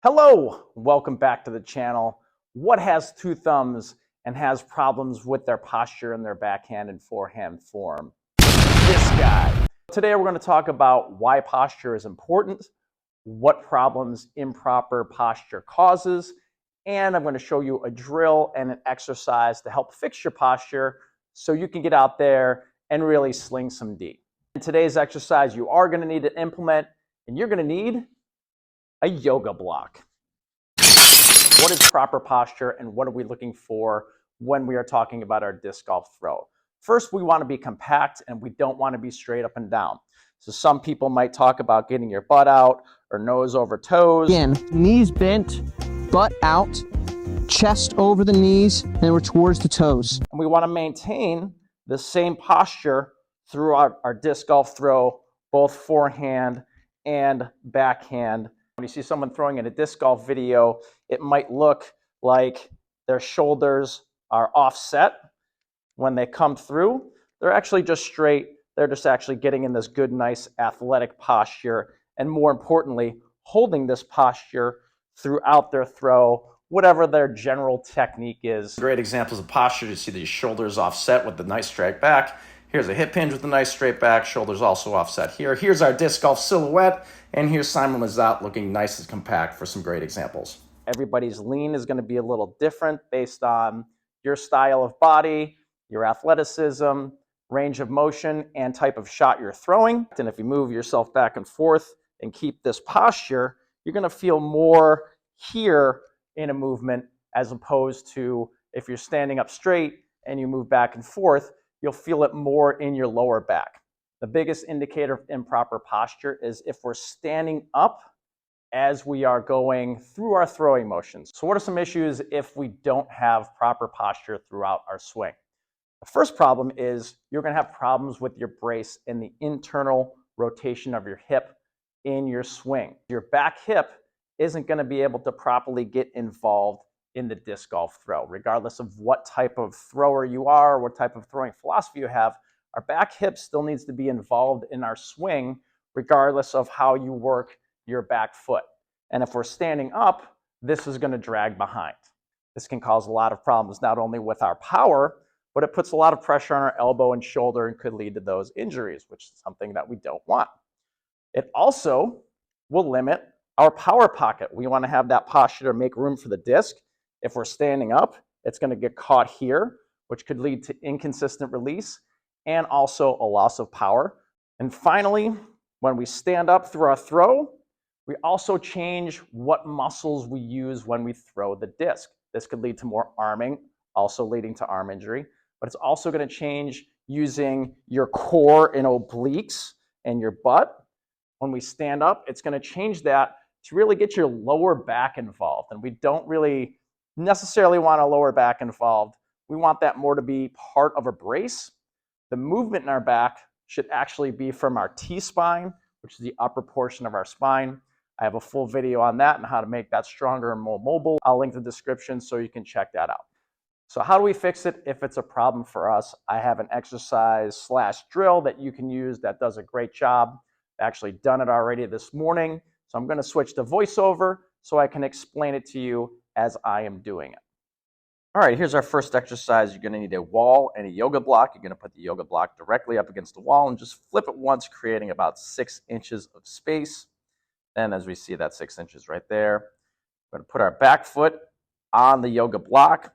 Hello, welcome back to the channel. What has two thumbs and has problems with their posture in their backhand and forehand form? This guy. Today we're going to talk about why posture is important, what problems improper posture causes, and I'm going to show you a drill and an exercise to help fix your posture so you can get out there and really sling some D. In today's exercise, you are going to need to implement, and you're going to need a yoga block. What is proper posture and what are we looking for when we are talking about our disc golf throw? First, we want to be compact and we don't want to be straight up and down. So some people might talk about getting your butt out or nose over toes. Again, knees bent, butt out, chest over the knees, and we're towards the toes. And we want to maintain the same posture throughout our disc golf throw, both forehand and backhand. When you see someone throwing in a disc golf video, it might look like their shoulders are offset. When they come through, they're actually just straight. They're just actually getting in this good, nice athletic posture, and more importantly, holding this posture throughout their throw, whatever their general technique is. Great examples of posture. You see these shoulders offset with the nice straight back. Here's a hip hinge with a nice straight back, shoulders also offset here. Here's our disc golf silhouette, and here's Simon Lizotte looking nice and compact for some great examples. Everybody's lean is going to be a little different based on your style of body, your athleticism, range of motion, and type of shot you're throwing. And if you move yourself back and forth and keep this posture, you're going to feel more here in a movement as opposed to if you're standing up straight and you move back and forth, you'll feel it more in your lower back. The biggest indicator of improper posture is if we're standing up as we are going through our throwing motions. So what are some issues if we don't have proper posture throughout our swing? The first problem is you're going to have problems with your brace and the internal rotation of your hip in your swing. Your back hip isn't going to be able to properly get involved in the disc golf throw. Regardless of what type of thrower you are, what type of throwing philosophy you have, our back hip still needs to be involved in our swing regardless of how you work your back foot. And if we're standing up, this is going to drag behind. This can cause a lot of problems, not only with our power, but it puts a lot of pressure on our elbow and shoulder and could lead to those injuries, which is something that we don't want. It also will limit our power pocket. We want to have that posture to make room for the disc. If we're standing up, it's going to get caught here, which could lead to inconsistent release and also a loss of power. And finally, when we stand up through our throw, we also change what muscles we use when we throw the disc. This could lead to more arming, also leading to arm injury, but it's also going to change using your core and obliques and your butt. When we stand up, it's going to change that to really get your lower back involved. And we don't really necessarily want a lower back involved. We want that more to be part of a brace. The movement in our back should actually be from our T-spine, which is the upper portion of our spine. I have a full video on that and how to make that stronger and more mobile. I'll link the description so you can check that out. So how do we fix it if it's a problem for us? I have an exercise / drill that you can use that does a great job. I've actually done it already this morning. So I'm going to switch to voiceover so I can explain it to you as I am doing it. All right, here's our first exercise. You're going to need a wall and a yoga block. You're going to put the yoga block directly up against the wall and just flip it once, creating about 6 inches of space. Then as we see that 6 inches right there, we're going to put our back foot on the yoga block.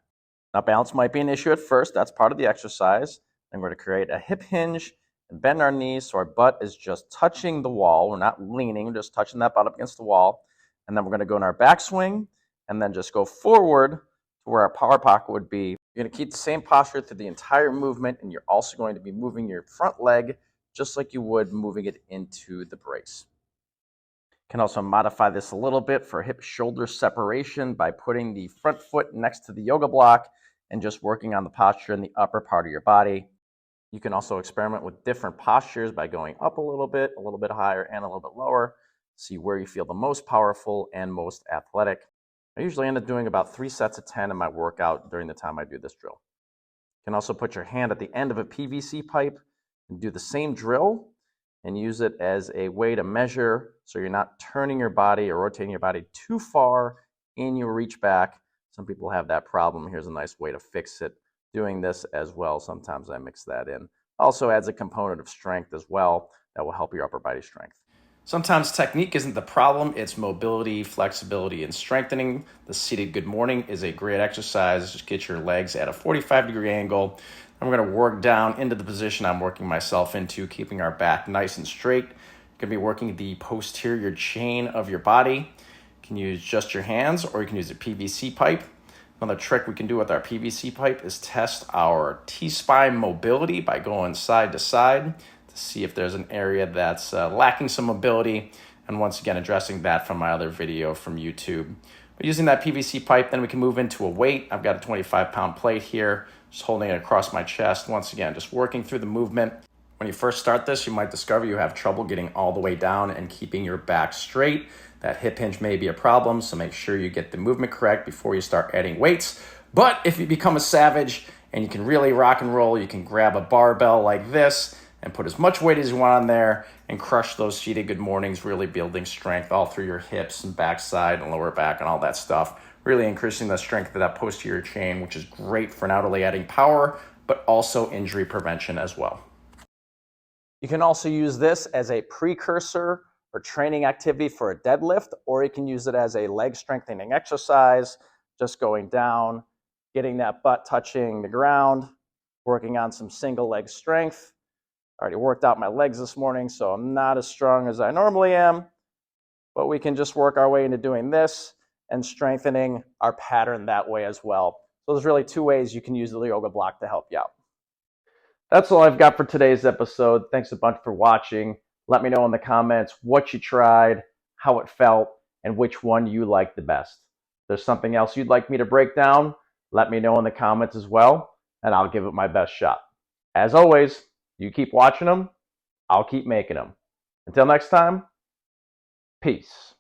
Now balance might be an issue at first. That's part of the exercise. Then we're going to create a hip hinge and bend our knees so our butt is just touching the wall. We're not leaning, we're just touching that butt up against the wall. And then we're going to go in our backswing and then just go forward to where our power pocket would be. You're going to keep the same posture through the entire movement, and you're also going to be moving your front leg just like you would moving it into the brace. You can also modify this a little bit for hip-shoulder separation by putting the front foot next to the yoga block and just working on the posture in the upper part of your body. You can also experiment with different postures by going up a little bit higher, and a little bit lower. See where you feel the most powerful and most athletic. I usually end up doing about 3 sets of 10 in my workout during the time I do this drill. You can also put your hand at the end of a PVC pipe and do the same drill and use it as a way to measure so you're not turning your body or rotating your body too far in your reach back. Some people have that problem. Here's a nice way to fix it, doing this as well. Sometimes I mix that in. Also adds a component of strength as well that will help your upper body strength. Sometimes technique isn't the problem, it's mobility, flexibility, and strengthening. The seated good morning is a great exercise. Just get your legs at a 45-degree angle. And we're going to work down into the position I'm working myself into, keeping our back nice and straight. You're going to be working the posterior chain of your body. You can use just your hands, or you can use a PVC pipe. Another trick we can do with our PVC pipe is test our T-spine mobility by going side to side to see if there's an area that's lacking some mobility, and once again addressing that from my other video from YouTube. But using that PVC pipe, then we can move into a weight. I've got a 25-pound plate here, just holding it across my chest. Once again, just working through the movement. When you first start this, you might discover you have trouble getting all the way down and keeping your back straight. That hip hinge may be a problem, so make sure you get the movement correct before you start adding weights. But if you become a savage and you can really rock and roll, you can grab a barbell like this and put as much weight as you want on there and crush those seated good mornings, really building strength all through your hips and backside and lower back and all that stuff, really increasing the strength of that posterior chain, which is great for not only adding power, but also injury prevention as well. You can also use this as a precursor or training activity for a deadlift, or you can use it as a leg strengthening exercise, just going down, getting that butt touching the ground, working on some single leg strength. I already worked out my legs this morning, so I'm not as strong as I normally am, but we can just work our way into doing this and strengthening our pattern that way as well. So there's really two ways you can use the yoga block to help you out. That's all I've got for today's episode. Thanks a bunch for watching. Let me know in the comments what you tried, how it felt, and which one you liked the best. If there's something else you'd like me to break down, let me know in the comments as well, and I'll give it my best shot. As always, you keep watching them, I'll keep making them. Until next time, peace.